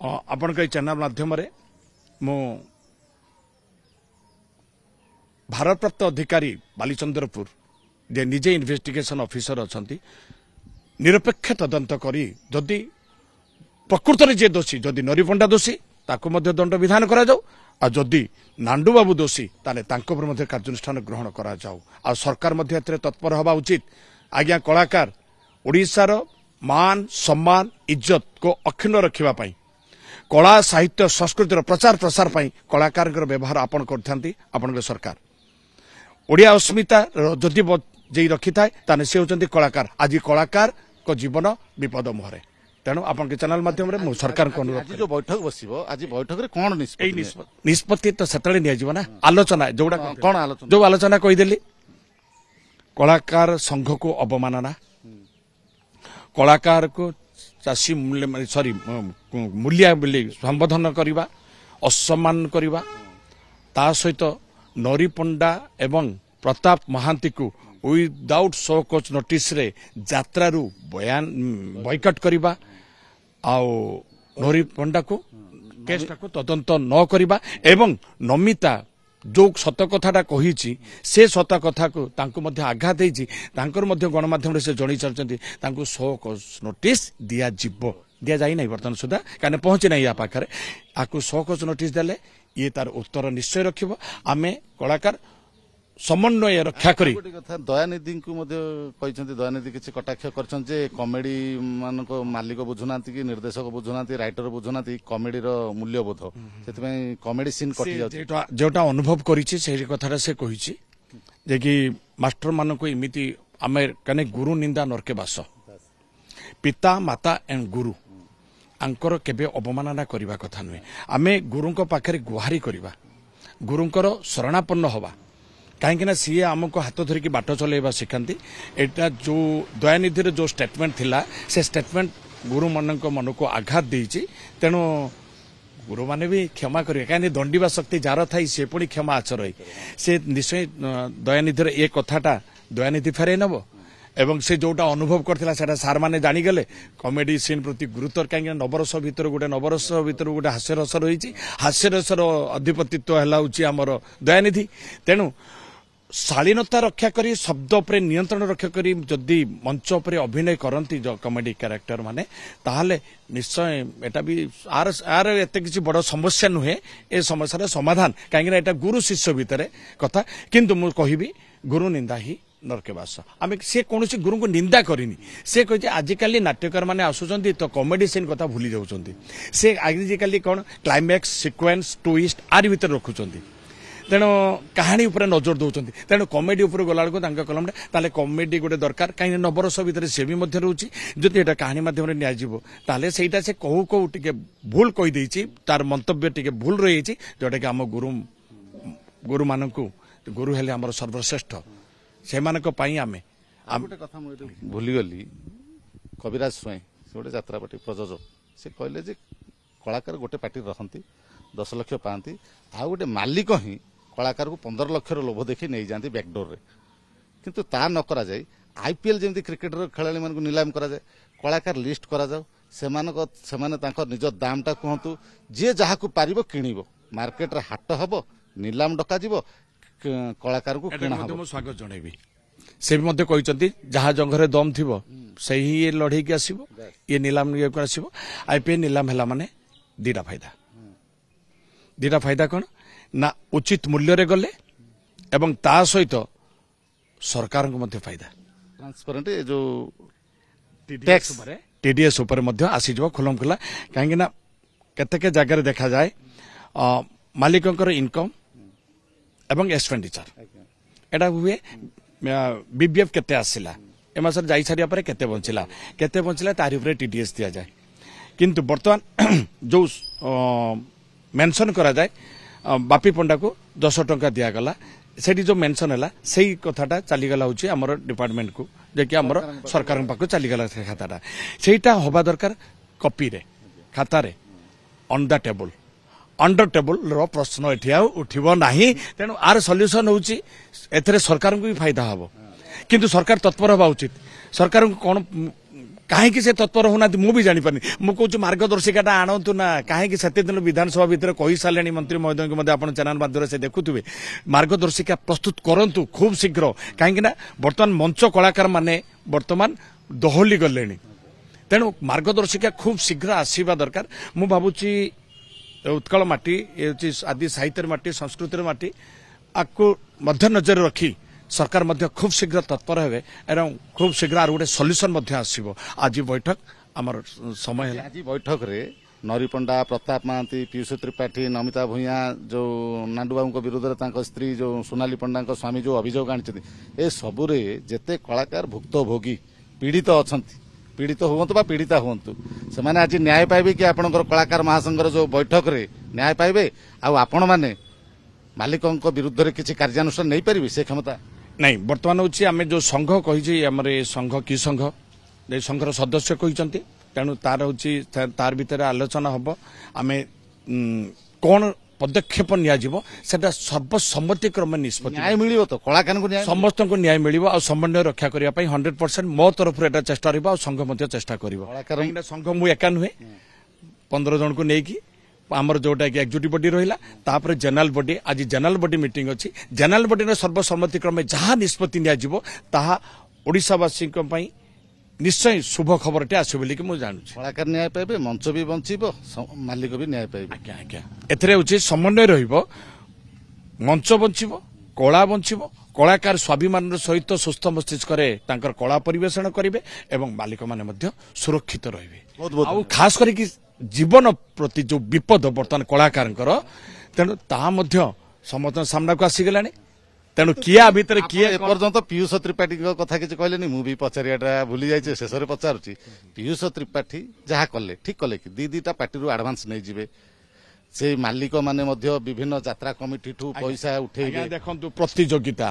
आपण चैनल माध्यम मु भारप्राप्त अधिकारी बालीचंद्रपुर जे निजे इन्वेस्टिगेशन ऑफिसर अच्छा निरपेक्ष तदंत करी जदि प्रकृत में जे दोषी जदि नरीपंडा दोषी ताको मध्य दंड विधान करा जाऊ आ जदि नांडू बाबू दोषी ताले तांको पर मध्य कार्यानुष्ठान ग्रहण करा जाऊ आ सरकार मध्य एतरे तत्पर हवा उचित। आज्ञा कलाकार ओडिशार मान सम्मान इज्जत को अक्षुण्ण रखिबा पई कला साहित्य संस्कृतिर प्रचार प्रसार पई कलाकार व्यवहार आपण करथांती आपण सरकार ओडिया अस्मिता जदि जे रखि थाए ताने से होचंती कलाकार आज कलाकार को जीवन विपद मुहरे तेणु आपन के चैनल माध्यम रे सरकार को अनुरोध जो बैठक बसिबो आज बैठक रे कोन निष्पत्ति तो सेतळे निया जीवना आलोचना जोडा कोन आलोचना जो आलोचना कहि देली कलाकार संघ को अवमानना कलाकार को चासी मूल्य सॉरी मूल्य बोली संबोधन करवा असम्मान करवा ता सहित नरी पंडा एवं प्रताप महांती को विदाउट शो कोच नोटिस रे यात्रारू बयान बॉयकट करवा आउ नरी पंडा को केसटा को तदंत न करवा एवं नमिता जो सत कथाटा कही से सत कथा को तांको मध्य आघात देछि तांकर मध्य गणमाध्यम रे से जणी चलचंती तांको शो कोच नोटिस दिया जिवो दिया जाई नै वर्तमान सुधा काने पहुंची नै या पाखरे आकु शो कोच नोटिस देले ये तार उत्तर निश्चय रखिबो आमे कलाकार समन्वय रक्षा करी दयानिधि को दयानिधि किसी कटाक्ष कर कमेडी मान मालिक बुझुना कि निर्देशक बुझुना राइटर बुझुना कमेडी मूल्यबोध से कमेडी सीन कटि जोटा अनुभव कथा से कही कि मास्टर मान को इमिति आमे कने गुरु निंदा नरके बास पिता माता एंड गुरु आंकर केबे अवमानना करबा कथा नुहे आमे गुरुंको पाखरे गुहारी करबा गुरुंकर शरणापन्न हवा कहीं सी आमको हाथ धरिकी बाट चलैबा सिखाती एटा जो दयानिधि जो स्टेटमेंट थिला से स्टेटमेंट गुरु मन को आघात देछि तेणु गुरु माने भी क्षमा करेंगे कहीं दंडिबा शक्ति जार थाई से पुणी क्षमा आचर से निश्चय दयानिधि ये कथाटा दयानिधि फेरे नब एवं से जोटा अनुभव करथिला सेटा सार माने जानी गले कॉमेडी सीन प्रति गुरुत्व कहीं नवरस भीतर गोटे नवरस भीतर गोटे हास्यरस रही हास्यरसर अधिपतित्व है आमर दयानिधि तेणु शालीनता रक्षा करी शब्द पर नियंत्रण रक्षा करी जदि मंच पर अभिनय करती जो कॉमेडी कैरेक्टर माने ताहले निश्चय एटा भी आर एते किसी बड़ समस्या नुहे ए समस्या समाधान कहीं एटा गुरु शिष्य भितर कथा किंतु मु कहिबी गुरु निंदा ही नरकेवास आम सी कौन गुरु को निंदा करनी से कहे आजिकल नाट्यकार मैंने आसुंच तो कॉमेडी सीन कथा भूली जाऊँच से आजिकल कौन क्लाइमैक्स सिक्वेन्स ट्विस्ट आर भीतर रखुंट तेणु कहानी उपर नजर दौरान तेणु कॉमेडी उपर गला कलम ताले कॉमेडी गोटे दरकार कहीं नवरस भितर से भी रही जदि एटा कहानी मध्यम नियाजिबो सेटा से कहू कहू टिके भूल कहीदेछि तार मंतव्य टिके भूल रही जोटा कि आम गुरु मानकु गुरु हेले आमर सर्वश्रेष्ठ से आमे गोटे कथा भूलीगली कविराज स्वयं से गोटे यात्रा पार्टी प्रयोजक से कहले जे कलाकार गोटे पार्टी रखती 10 लाख पाती आ गोटे मालिक ही कलाकार को 15 लाख लोभ देखी नहीं जाती बैकडोर रे किंतु ता न करा जाए आईपीएल जमी क्रिकेटर खेलाड़ी मान नीलाम करा जाए कलाकार लिस्ट करा जाओ से निज दामटा कहतु जी जहाँ को पारिबो किणिबो मार्केट रे हाट हबो नीलाम डका जीवो कलाकार को किणा हबो स्वागत जणेबी से भी कहते जहाँ जंगरे दम थी से ही लड़े की आसो ये नीलाम आसो आईपीएल नीलाम है माने दीटा फायदा कौन ना उचित मूल्य रे गले एवं ता सहित सरकार को मध्य फायदा ट्रांसपेरेंट जो टैक्स टीडीएस ऊपर मध्य आसी जब खुलम खुला कहीं ना केतेक जगह देखा जाए मालिकंकर इनकम एवं एक्सपेंडिचर एटा हुए बीबीएफ केते आसिला ए मासर जाई सारिया परे केते बंचिला तारि ऊपर टीडीएस दिया जाए किंतु वर्तमान जो मेंशन करा जाए बापी पंडा को 10 टंका दिया गला सेठी जो मेंशन है से कथाटा चलीगला हूँ आमर डिपार्टमेंट को जे आमर सरकार पाक चलीगला खाताटा सेटा हवा दरकार कॉपी रे खाता रे on the table under table रो प्रश्न एठी उठिबो नाही तेणु आर सॉल्यूशन होउची एथरे सरकार को भी फायदा हबो किंतु सरकार तत्पर हवा उचित सरकार को कौन कहीं से तत्पर होना मुझे जापारे मुझे मार्गदर्शिका आणतु ना कहीं से दिन विधानसभा भितर कही सारे मंत्री महोदय को चैनल माध्यम से देखुवे मार्गदर्शिका प्रस्तुत करंतु खूब शीघ्र कहीं बर्तमान मंच कलाकार माने बर्तमान दोहली गले तेणु मार्गदर्शिका खूब शीघ्र आसवा दरकार मु भावुची उत्कल माटी आदि साहित्य माटी संस्कृतिर माटी आपको मध्य नजर रखी सरकार मध्य खूब शीघ्र तत्पर हेबे एवं खूब शीघ्र आर गोटे सॉल्यूशन मध्य आसीबो। आज बैठक आमर समय है आज बैठक रे नरी पंडा प्रताप महांती पीयूष त्रिपाठी नमिता भूया जो नांडुबाबू को विरोध में स्त्री जो सोनाली पंडा स्वामी जो अभियोग आनी ए सबुरे जेते कलाकार भुक्तभोगी पीड़ित अच्छा पीड़ित हूँ पीड़िता हूँ से आज न्याय पाइबे कि आपंकर कलाकार महासंघर जो बैठक रे न्याय पाइबे आपण मैंने मालिकों विरुद्ध रे किसी कार्यानुष्ठान नहीं पारिबे से क्षमता नहीं बर्तमान हूँ आम जो संघ कही संघ कि संघ संघर सदस्य कहते तेणु तार हूँ तार भीतर आलोचना हम आम कौन पदक्षेप निटा सर्वसम्मति क्रम निष्पत्ति न्याय मिल तो कलाकार को समस्त को न्याय मिल और समन्वय रक्षा करने 100% मो तरफ चेष्टा रहा संघ चेष्टा कर संघ मुझे एका नुहे 15 जन को लेकिन आमर जोटा कि एक्जिक्यूटिव बॉडी रहा जनरल बॉडी आज जनरल बॉडी मीटिंग अच्छी जनरल बॉडी सर्वसम्मति क्रमे जहाँ निष्पत्ति ओडिशावासी निश्चय शुभ खबर टे आस मुझे जानू कलाकार न्याय पाइबे मंच भी बंचब मालिक भी न्याय पाइबे आज्ञा आज्ञा एथरे समन्वय रहिबो मंच बंचिब कला बंचिब कलाकार स्वाभिमान सहित सुस्थ मस्तिष्क कला परिवेषण करेंगे एवं मालिक माने सुरक्षित रहिबे खास करके जीवन प्रति जो विपद बर्तमान कलाकार तेणु ताहा समस्त सामना को आसीगला तेणु किए भितर किए एपर्यंत पीयूष त्रिपाठी कथा किसी कहले मुझे पचारियाटा भूली जाइए शेष में पचारुची पीयूष त्रिपाठी जहाँ कले ठीक कले कि दीटा पार्टी आडभांस नहीं जिवे से मालिक माने विभिन्न यात्रा कमिटी ठू पैसा उठे देखो प्रतियोगिता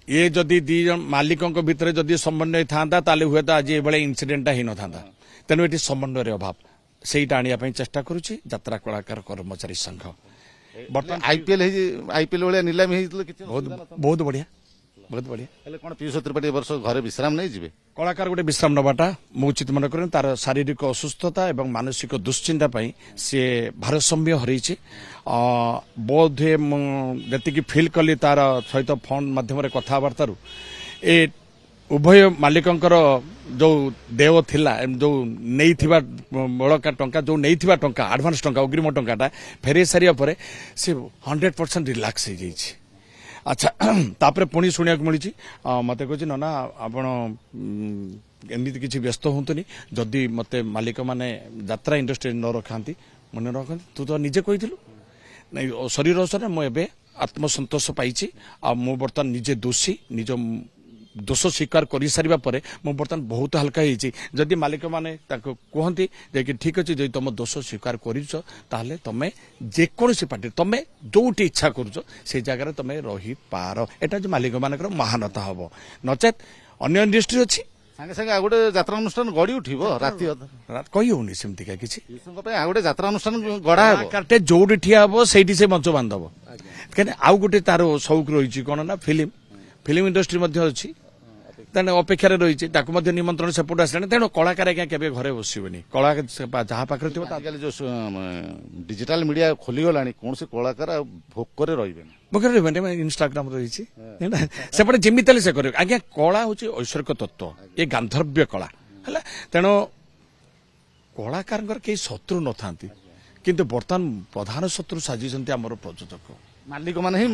ये जदि दी मालिकों भितर जदि समन्वय था हुए तो आज ये इनसीडेंटा ही न था तेणु ये समन्वय अभाव से आने चेष्टा करुच्ची यात्रा कलाकार कर्मचारी संघ बर्तमान आईपीएल भाया नीलामी बहुत बढ़िया बहुत बढ़िया कौन पीयूष त्रिपाठी वर्ष घर विश्राम नहीं जी कलाकार गोटे विश्राम नवाटा मु उचित मन करें तार शारीरिक असुस्थता और मानसिक दुश्चिंता सी भारसाम्य हरई बोध हुए जी फिल कली तार सहित फोन मध्यम कथबार्तार ए उभय मालिकंकर जो देव थिला जो नहीं बड़का टंका जो नहीं टंका आडभांस टंका अग्रिम टंकाटा फेरे सारिया परे से 100% रिलैक्स हो जाइए। अच्छा तापर पुणी शुणा मिली मत कह ना आपण एमती किसी व्यस्त हूँ जदि मत मालिक माने यात्रा इंडस्ट्री न रखा मन रखा तू तो निजे कही नहीं शरीर अवसर मुझे आत्मसंतोष पाई मु बर्तमान निजे दोषी निज दोष स्वीकार कर सारा पर बर्तमान बहुत हल्का होती मालिक मैंने कहती कि ठीक अच्छे जब तुम दोष स्वीकार कर तुम्हें जेकोसी पार्टी तुम्हें जो इच्छा कर जगह तुम्हें रही पार एटा जो मालिक मान महानता हम नचेत अन्य इंडस्ट्री अच्छी सागे सागे गोटे यात्रा अनुष्ठान गड़ी उठिब राति कही होनी सेमती किसी गोटे यात्रा अनुष्ठान गढ़ा हे जोड़ी ठिया हम से मंच बांधब कहीं आउ गोटे तार शौक रही कौन ना फिल्म इंडस्ट्री अच्छी तेना अपेक्षा रही निमंत्रण सेपट आसानी तेणु कलाकार आज्ञा के घरे बसबनी कला जहाँ पाखे थी जो डिजिटल मीडिया खोलीगला कौन से कलाकार भोकर रही इंस्टाग्राम रही सेपटे जमी से कर आज्ञा कला हूँ ऐश्वर्य तत्व ये गांधर्व्य कला है तेणु कलाकार कई शत्रु न था किंतु बर्तमान प्रधान शत्रु साजिशंती आमर प्रयोजक मालिक माने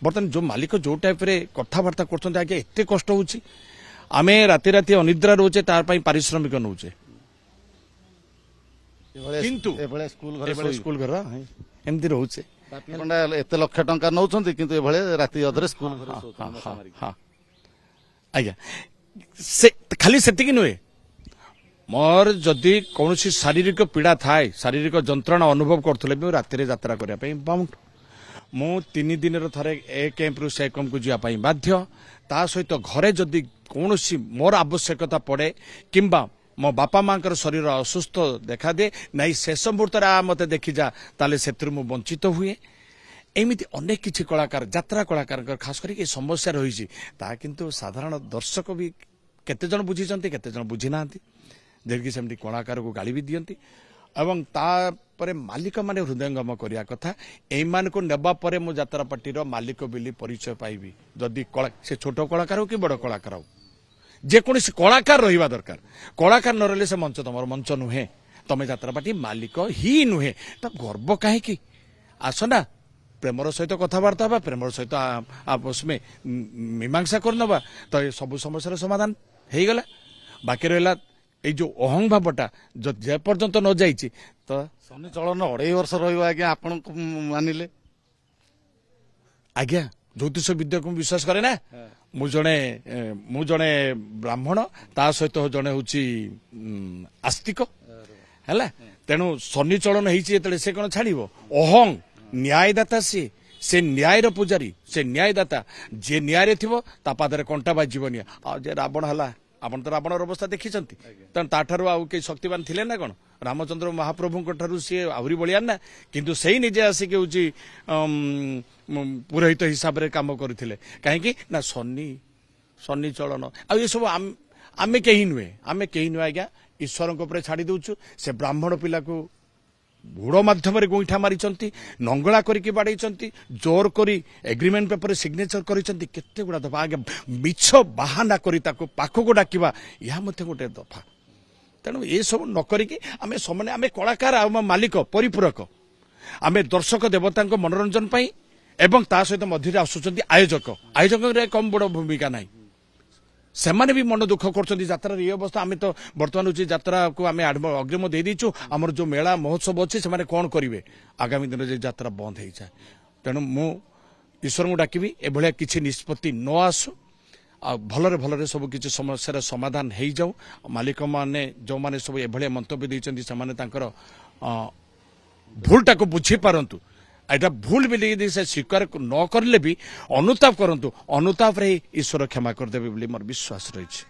बर्तमान जो मालिक जो टाइप रे कथबार्ता करछन्ते आगे एते कष्ट होउची आमे राति राति अनिद्रा रोचे तार पई पारिश्रमिक नउचे किंतु एभले स्कूल घर एमती रोचे पंडा एते लाख टंका नउछन्ते किंतु एभले राति अधरे स्कूल घर हां आज्ञा से खाली सेतिकी नुए मोर जदि कौनसी शारीरिक पीड़ा थाए शारीरिक जंत्रणा अनुभव करथले राति यात्रा करने बाउंड मु 3 दिन थे ए कैंप रु से कैंप को जावाई बाध्य ता सहित घरे जदि कौन मोर आवश्यकता पड़े किंबा मो बापा माँ शरीर असुस्थ देखा दे नहीं शेष मुहूर्त मत देखी जा ताले से वंचित हुए एमती अनेक किसी कलाकार यात्रा कलाकार खास करके समस्या रही किंतु साधारण दर्शक भी केते जन बुझी केते जन बुझी ना ଯେକି ସେମିତି କଳାକାରକୁ ଗାଳି ବି ଦିଅନ୍ତି ଏବଂ ତାପରେ ମାଲିକ ମାନେ ହୃଦୟଙ୍ଗମ କରିବା କଥା ଏଇମାନଙ୍କୁ ନେବା ପରେ ମୁଁ ଯାତ୍ରା ପାର୍ଟିର ମାଲିକ ବୋଲି ପରିଚୟ ପାଇବି ଯଦି ସେ ଛୋଟ କଳାକାର ହଉ କି ବଡ଼ କଳାକାର ହଉ ଯେକୌଣସି କଳାକାର ରହିବା ଦରକାର କଳାକାର ନ ରହିଲେ ସେ ମଞ୍ଚ ତମର ମଞ୍ଚ ନୁହେଁ ତମେ ଯାତ୍ରା ପାର୍ଟି ମାଲିକ ହିଁ ନୁହେଁ ତ ଗର୍ବ କାହିଁକି ଆସ ନା ପ୍ରେମର ସହିତ କଥାବାର୍ତ୍ତା ହେବା ପ୍ରେମର ସହିତ ଆପସମେ ମୀମାଂସା କରିନେବା ତ ଏ ସବୁ ସମସ୍ୟାର ସମାଧାନ ହେଇଗଲା ବାକି ରହିଲା ଏଇ ଯୋଉ ଅହଂ ଭାବଟା ଯେ ପର୍ଯ୍ୟନ୍ତ ନ ଯାଇଛି ତ ଶନି ଚଳନ 2.5 ବର୍ଷ ରହିବ ଆଜ୍ଞା ଆପଣଙ୍କୁ ମାନିଲେ ଆଜ୍ଞା ଜ୍ୟୋତିଷ ବିଦ୍ୟାକୁ ମୁଁ ବିଶ୍ୱାସ କରେ ନା ମୁଁ ଜଣେ ବ୍ରାହ୍ମଣ ତା ସହିତ ଜଣେ ହଉଛି ଆସ୍ତିକ ହେଲା ତେଣୁ ଶନି ଚଳନ ହେଇଛି ଯେତେବେଳେ ସେ କଣ ଛାଡିବ ଅହଂ ନ୍ୟାୟଦାତା ସିଏ ସେ ନ୍ୟାୟର ପୂଜାରୀ ସେ ନ୍ୟାୟଦାତା ଯିଏ ନ୍ୟାୟରେ ଥିବ ତା ପାଦରେ କଣ୍ଟା ବାଜିବନି ଆଉ ଯେ ରାବଣ ହେଲା ଆପଣ ତ ରାବଣର ଅବସ୍ଥା ଦେଖିଛନ୍ତି ତେଣୁ ତାଠାରୁ ଆଉ କେହି ଶକ୍ତିମାନ ଥିଲେ ନା କଣ ରାମଚନ୍ଦ୍ର ମହାପ୍ରଭୁଙ୍କ ଠାରୁ ସିଏ ଆହୁରି ବଳିଆନ ନା କିନ୍ତୁ ସେଇ ନିଜେ ଆସିକି ହଉଛି ପୁରୋହିତ ହିସାବରେ କାମ କରିଥିଲେ କାହିଁକି ନା ଶନି ଚଳନ ଆଉ ଏସବୁ ଆମେ କେହି ନୁହେଁ ଆଜ୍ଞା ଈଶ୍ୱରଙ୍କ ଉପରେ ଛାଡି ଦଉଛୁ ସେ ବ୍ରାହ୍ମଣ ପିଲାକୁ ବୁଡ଼ ମାଧ୍ୟମରେ ଗୋଇଠା ମାରିଛନ୍ତି ନଙ୍ଗଳା କରିକି ବାଡେଇଛନ୍ତି ଜୋର କରି ଏଗ୍ରିମେଣ୍ଟ ପେପରରେ ସିଗ୍ନେଚର କରିଛନ୍ତି କେତେ ଗୁଡା ଦଫା ଆଜ୍ଞା ମିଛ ବାହାନା କରି ତାକୁ ପାଖକୁ ଡାକିବା ଏହା ମଧ୍ୟ ଗୋଟେ ଦଫା ତେଣୁ ଏସବୁ ନ କରିକି ଆମେ କଳାକାର ଆଉ ମାଲିକ ପରିପୂରକ ଆମେ ଦର୍ଶକ ଦେବତାଙ୍କ ମନୋରଞ୍ଜନ ପାଇଁ ଏବଂ ତା ସହିତ ମଧ୍ୟରେ ଆସୁଛନ୍ତି ଆୟୋଜକରେ କମ୍ ବଡ଼ ଭୂମିକା ନାହିଁ ସେମାନେ ବି ମନ ଦୁଃଖ କରୁଛନ୍ତି ଯାତ୍ରାର ଏ ଅବସ୍ଥା ଆମେ ତ ବର୍ତ୍ତମାନ ହଉଛି ଯାତ୍ରାକୁ ଆମେ ଅଗ୍ରିମ ଦେଇଦେଇଛୁ ଆମର ଯୋଉ ମେଳା ମହୋତ୍ସବ ଅଛି ସେମାନେ କଣ କରିବେ ଆଗାମୀ ଦିନରେ ଯାତ୍ରା ବନ୍ଦ ହେଇଯାଏ ତେଣୁ ମୁଁ ଈଶ୍ୱରଙ୍କୁ ଡାକିବି ଏଭଳିଆ କିଛି ନିଷ୍ପତ୍ତି ନ ଆସୁ ଆଉ ଭଲରେ ସବୁ କିଛି ସମସ୍ୟାର ସମାଧାନ ହେଇଯାଉ ମାଲିକମାନେ ଯୋଉମାନେ ସବୁ ଏଭଳିଆ ମନ୍ତବ୍ୟ ଦେଇଛନ୍ତି ସେମାନେ ତାଙ୍କର ଭୁଲଟାକୁ ବୁଝିପାରନ୍ତୁ ଏଇଟା ଭୁଲ ବୋଲି ଯଦି ସେ ସ୍ୱୀକାର ନ କରିଲେ ବି ଅନୁତାପ କରନ୍ତୁ ଅନୁତାପରେ ଈଶ୍ୱର କ୍ଷମା କରିଦେବେ ବୋଲି ମୋର ବିଶ୍ୱାସ ରହିଛି।